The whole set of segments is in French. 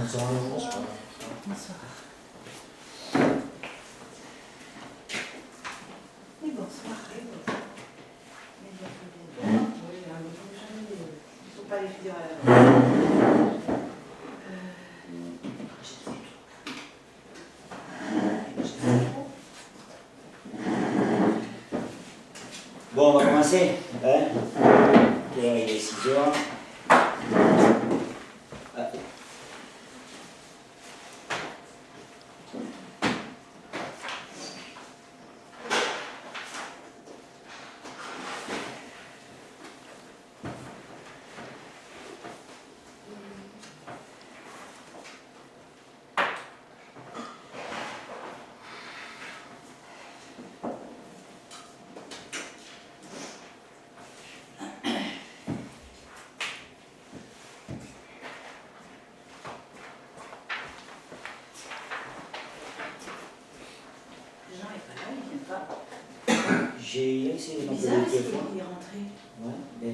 Bonsoir. Bonsoir. Oui, bonsoir. Oui, ils ne sont pas les figures. Bon, on va commencer. Hein? Il est 6 heures. J'ai essayé de m'appeler deux fois. Il est rentré. Ouais, et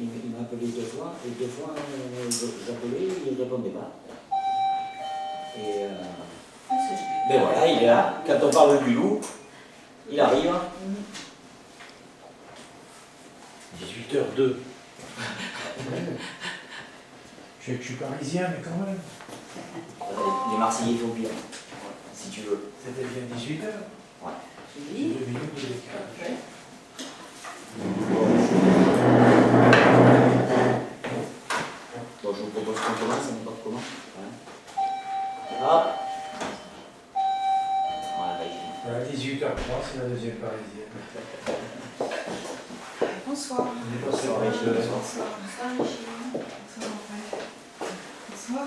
il m'a appelé deux fois, et deux fois j'appelais, il ne répondait pas. Et ben voilà, il est là. Quand on parle du loup, il arrive. 18h02. Je suis parisien, mais quand même. Les Marseillais font pire, si tu veux. C'était bien 18h. Ouais. J'ai 2 minutes de décalage. Bon, je vous propose qu'on commence, n'importe comment. Voilà. Hop. Voilà, À 18h03, c'est la deuxième parisienne. Bonsoir. On est passé Bonsoir, Régine. Bonsoir. Bonsoir, Régine. Bonsoir, mon frère. Bonsoir.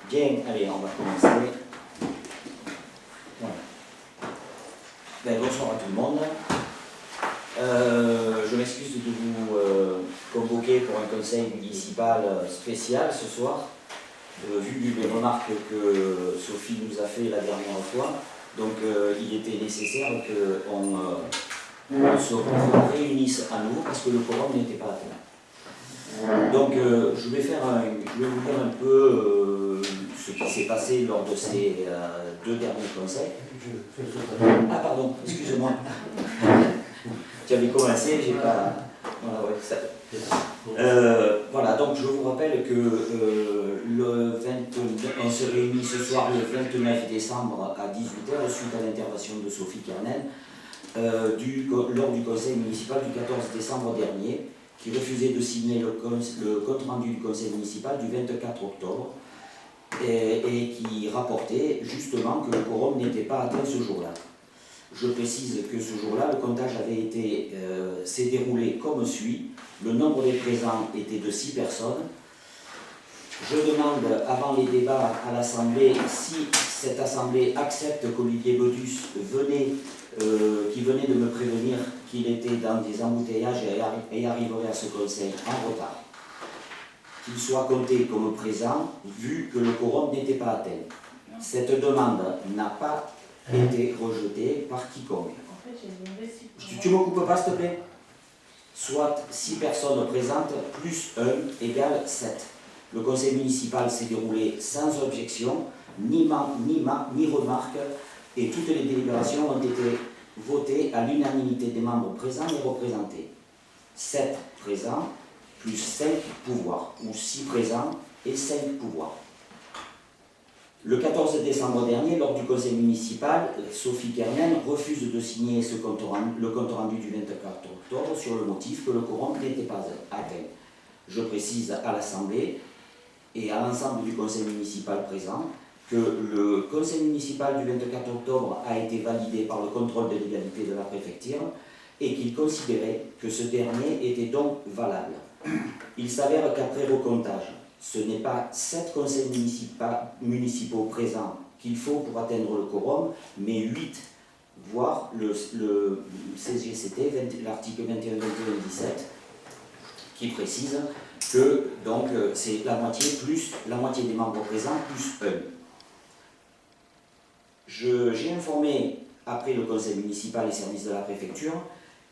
Bien, allez, on va commencer. Voilà. Ben, bonsoir à tout le monde. Je m'excuse de vous convoquer pour un conseil municipal spécial ce soir, vu les remarques que Sophie nous a fait la dernière fois. Donc il était nécessaire qu'on se réunisse à nouveau parce que le quorum n'était pas atteint. Donc je vais vous dire un peu ce qui s'est passé lors de ces deux derniers conseils. Ah pardon, excuse-moi. Tu avais commencé, j'ai pas... Voilà, ouais, ça... voilà, donc je vous rappelle que on se réunit ce soir le 29 décembre à 18h suite à l'intervention de Sophie Kernel lors du conseil municipal du 14 décembre dernier, qui refusait de signer le compte-rendu du conseil municipal du 24 octobre et qui rapportait justement que le quorum n'était pas atteint ce jour-là. Je précise que ce jour-là, le comptage s'est déroulé comme suit. Le nombre des présents était de 6 personnes. Je demande, avant les débats à l'Assemblée, si cette Assemblée accepte qu'Olivier Bedus qui venait de me prévenir qu'il était dans des embouteillages et arriverait à ce conseil en retard, qu'il soit compté comme présent, vu que le quorum n'était pas atteint. Cette demande n'a pas été rejetée par quiconque. En fait, j'ai une mauvaise situation. Tu ne me coupes pas, s'il te plaît? Soit 6 personnes présentes, plus 1 égale 7. Le conseil municipal s'est déroulé sans objection, ni remarque, et toutes les délibérations ont été votées à l'unanimité des membres présents et représentés. 7 présents, plus 5 pouvoirs, ou 6 présents et 5 pouvoirs. Le 14 décembre dernier, lors du conseil municipal, Sophie Kernel refuse de signer le compte rendu du 24 octobre sur le motif que le quorum n'était pas atteint. Je précise à l'Assemblée et à l'ensemble du conseil municipal présent que le conseil municipal du 24 octobre a été validé par le contrôle de légalité de la préfecture et qu'il considérait que ce dernier était donc valable. Il s'avère qu'après recomptage, ce n'est pas 7 conseils municipaux présents qu'il faut pour atteindre le quorum, mais 8, voire le CGCT, l'article 21-21-17, qui précise que donc c'est la moitié des membres présents plus 1. j'ai informé après le conseil municipal et services de la préfecture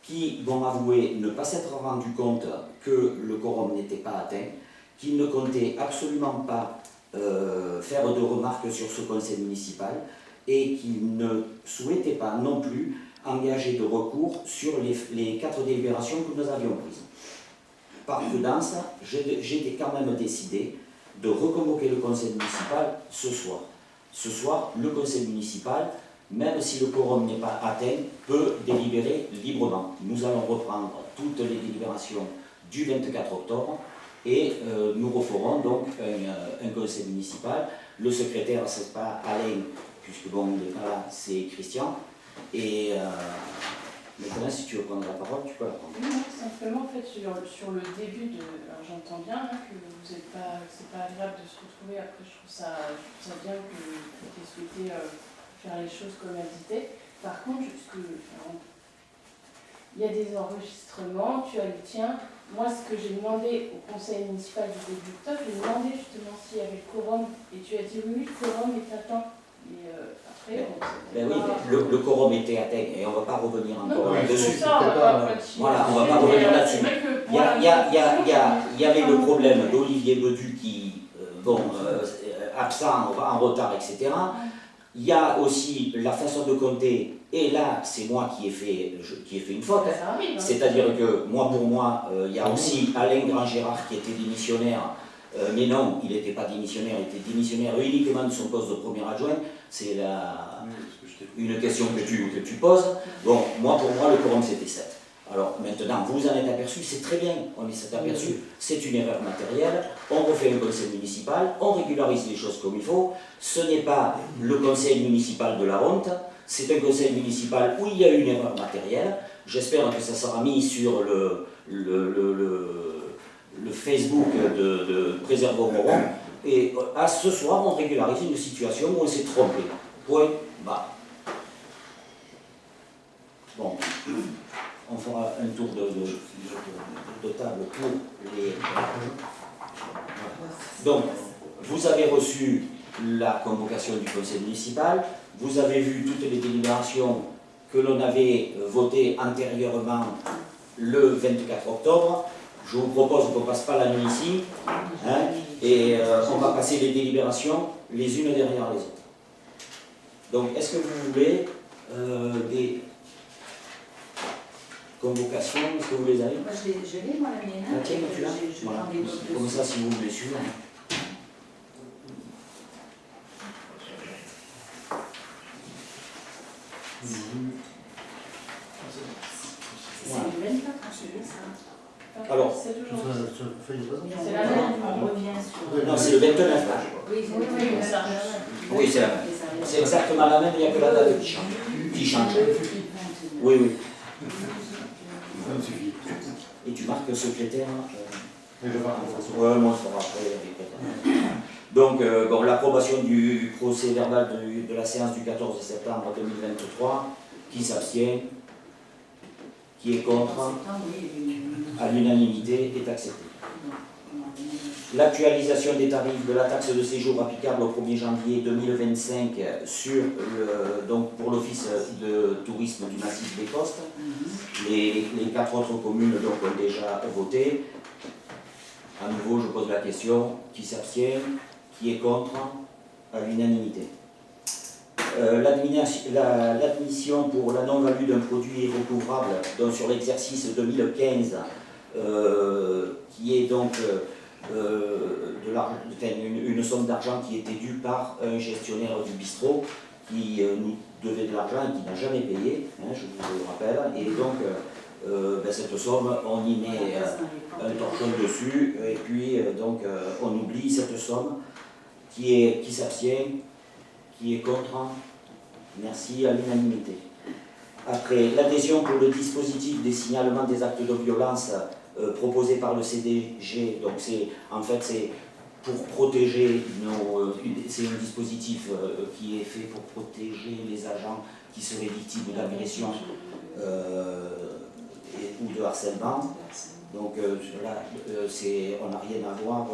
qui vont avouer ne pas s'être rendu compte que le quorum n'était pas atteint, qu'ils ne comptaient absolument pas faire de remarques sur ce conseil municipal et qu'ils ne souhaitaient pas non plus engager de recours sur les 4 délibérations que nous avions prises. Par prudence, j'ai quand même décidé de reconvoquer le conseil municipal ce soir. Ce soir, le conseil municipal, même si le quorum n'est pas atteint, peut délibérer librement. Nous allons reprendre toutes les délibérations du 24 octobre et nous referons donc un conseil municipal. Le secrétaire, ce n'est pas Alain, puisque bon, il n'est pas là, c'est Christian. Et maintenant, si tu veux prendre la parole, tu peux la prendre. Non, simplement, en fait, sur le début de... Alors, j'entends bien hein, que vous n'êtes pas... c'est pas agréable de se retrouver. Après, je trouve ça bien que tu aies souhaité faire les choses comme elles étaient. Par contre, il y a des enregistrements, tu as le tien. Moi, ce que j'ai demandé au conseil municipal du début octobre, j'ai demandé justement s'il y avait le quorum. Et tu as dit oui, le quorum est atteint. Et après, oui, le quorum était atteint et on ne va pas revenir encore là-dessus. Voilà, on ne va pas revenir là-dessus. Il y avait le problème d'Olivier Bedu qui, absent, en retard, etc. Il y a aussi la façon de compter, et là, c'est moi qui ai fait une faute. C'est-à-dire que, pour moi, il y a aussi Alain Grand-Gérard qui était démissionnaire, mais non, il n'était pas démissionnaire, il était démissionnaire uniquement de son poste de premier adjoint. C'est une question que tu poses. Bon, pour moi, le quorum, c'était 7. Alors maintenant, vous en êtes aperçu, c'est très bien, on s'est aperçu, c'est une erreur matérielle, on refait un conseil municipal, on régularise les choses comme il faut, ce n'est pas le conseil municipal de la honte, c'est un conseil municipal où il y a une erreur matérielle, j'espère que ça sera mis sur le Facebook de Préservons Moron, et à ce soir, on régularise une situation où on s'est trompé. Point bas. Bon. On fera un tour de table pour les... Donc, vous avez reçu la convocation du conseil municipal, vous avez vu toutes les délibérations que l'on avait votées antérieurement le 24 octobre. Je vous propose qu'on ne passe pas la nuit ici, et on va passer les délibérations les unes derrière les autres. Donc, est-ce que vous voulez des... convocation, est-ce que vous les avez? Moi, je l'ai, moi, la mienne. Ok, tu l'as? Voilà. Comme ça, si vous voulez suivre. C'est le 24, c'est bien ça. Alors, c'est toujours... C'est la même, on revient sur... non, c'est le 29 là. Oui, ça. Oui, c'est la même. C'est exactement la même, il n'y a que la date qui change. Oui, oui. Et tu marques secrétaire. Ouais, moi je ferai après. Donc, l'approbation du procès verbal de la séance du 14 septembre 2023, qui s'abstient, qui est contre, à l'unanimité, est acceptée. L'actualisation des tarifs de la taxe de séjour applicable au 1er janvier 2025 pour l'Office de tourisme du Massif des Costes. Les 4 autres communes ont déjà voté. À nouveau, je pose la question, qui s'abstient, qui est contre, à l'unanimité. L'admission pour la non-value d'un produit recouvrable sur l'exercice 2015, qui est donc une somme d'argent qui était due par un gestionnaire du bistrot qui nous devait de l'argent et qui n'a jamais payé, je vous le rappelle, et donc cette somme, on y met un torchon dessus, et puis on oublie cette somme qui s'abstient, qui est contre, merci, à l'unanimité. Après, l'adhésion pour le dispositif des signalements des actes de violence proposé par le CDG, donc c'est pour protéger c'est un dispositif qui est fait pour protéger les agents qui seraient victimes d'agression ou de harcèlement. Donc là, on n'a rien à voir,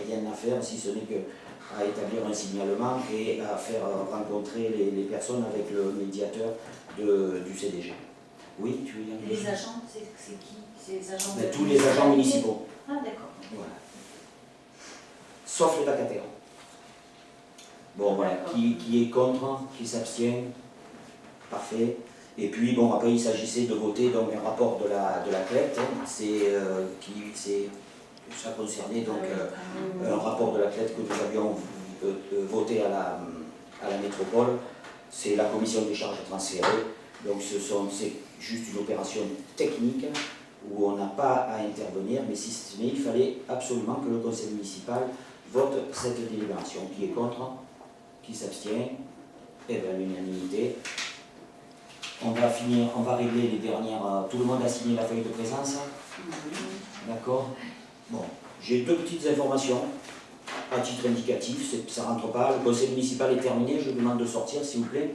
rien à faire, si ce n'est qu'à établir un signalement et à faire rencontrer les personnes avec le médiateur du CDG. Oui, tu veux dire Les agents, c'est qui? C'est les agents Mais tous les agents municipaux. Ah, d'accord. Voilà. Sauf les vacataires. Bon, voilà. D'accord. Qui est contre, qui s'abstient. Parfait. Et puis, bon, après, il s'agissait de voter donc, un rapport de la CLET. Ça concernait donc un rapport de la CLET que nous avions voté à la métropole. C'est la commission des charges transférées. Donc, c'est juste une opération technique où on n'a pas à intervenir, mais il fallait absolument que le conseil municipal vote cette délibération. Qui est contre, qui s'abstient, et bien l'unanimité. On va régler les dernières. Tout le monde a signé la feuille de présence. D'accord. Bon, j'ai deux petites informations à titre indicatif, ça ne rentre pas. Le conseil municipal est terminé, je demande de sortir s'il vous plaît.